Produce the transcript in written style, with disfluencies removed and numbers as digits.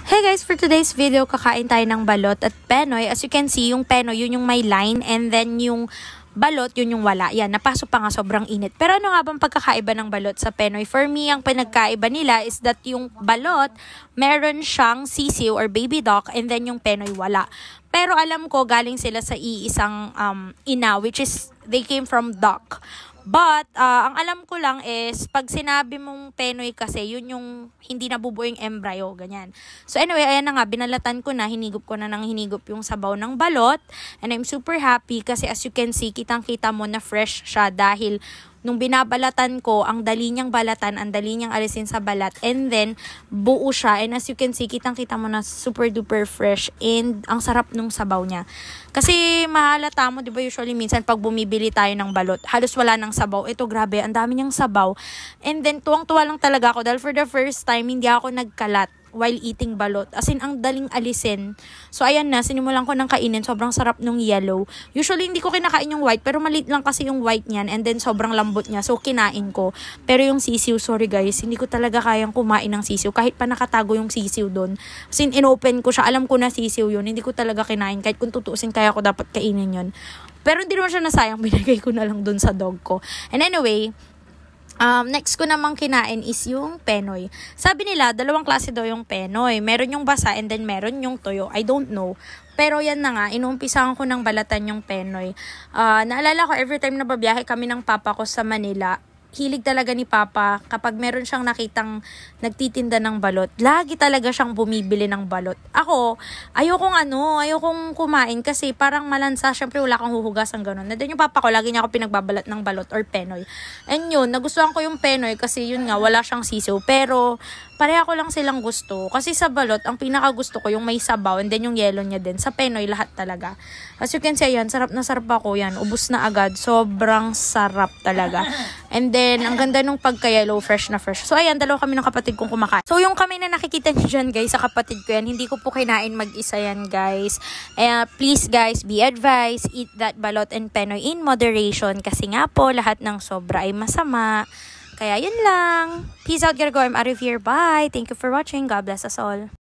Hey guys, for today's video, kakain tayo ng balot at penoy. As you can see, yung penoy, yun yung may line, and then yung balot, yun yung wala. Yan, napaso pa nga, sobrang init. Pero ano nga bang pagkakaiba ng balot sa penoy? For me, ang pinagkaiba nila is that yung balot, meron siyang sisiw or baby duck, and then yung penoy wala. Pero alam ko, galing sila sa iisang ina, which is, they came from duck. But, ang alam ko lang is, pag sinabi mong penoy kasi, yun yung hindi nabubuo yung embryo, ganyan. So anyway, ayan na nga, binalatan ko na, hinigop ko na ng hinigop yung sabaw ng balot. And I'm super happy kasi as you can see, kitang-kita mo na fresh siya dahil nung binabalatan ko, ang dali niyang balatan, ang dali niyang alisin sa balat, and then buo siya. And as you can see, kitang-kita mo na super duper fresh and ang sarap nung sabaw niya. Kasi mahalata mo, di ba usually minsan pag bumibili tayo ng balot, halos wala ng sabaw. Ito grabe, ang dami niyang sabaw. And then tuwang-tuwa lang talaga ako dahil for the first time, hindi ako nagkalat while eating balot. As in, ang daling alisin. So, ayan na, sinimulan ko ng kainin. Sobrang sarap nung yellow. Usually, hindi ko kinakain yung white, pero maliit lang kasi yung white niyan, and then sobrang lambot niya. So, kinain ko. Pero yung sisiw, sorry guys, hindi ko talaga kayang kumain ng sisiw. Kahit pa nakatago yung sisiw doon. As in, inopen ko siya. Alam ko na sisiw yun. Hindi ko talaga kinain. Kahit kung tutuusin, kaya ko dapat kainin yun. Pero hindi naman siya nasayang. Binigay ko na lang doon sa dog ko. And anyway, next ko namang kinain is yung penoy. Sabi nila, dalawang klase daw yung penoy. Meron yung basa and then meron yung toyo. I don't know. Pero yan na nga, inuumpisahan ko ng balatan yung penoy. Naalala ko, every time na babiyahe kami ng papa ko sa Manila, hilig talaga ni Papa kapag meron siyang nakitang nagtitinda ng balot. Lagi talaga siyang bumibili ng balot. Ako, ayokong kumain kasi parang malansa. Syempre wala kang huhugasan ganun. And then yung Papa ko, lagi niya ako pinagbabalat ng balot or penoy. And yun, nagustuhan ko yung penoy kasi yun nga, wala siyang sisiw. Pero pareha ko lang silang gusto. Kasi sa balot, ang pinaka gusto ko yung may sabaw and then yung yellow niya din. Sa penoy, lahat talaga. As you can see, yan, sarap na sarap ako yan. Ubus na agad. Sobrang sarap talaga. And then, ang ganda nung pagka-yellow, fresh na fresh. So, ayan, dalawa kami ng kapatid kong kumakain. So, yung kami na nakikita niyo dyan, guys, sa kapatid ko yan, hindi ko po kinain mag-isa yan, guys. Please, guys, be advised, eat that balot and penoy in moderation. Kasi nga po, lahat ng sobra ay masama. Kaya yun lang. Peace out, gotta go. I'm out of here. Bye. Thank you for watching. God bless us all.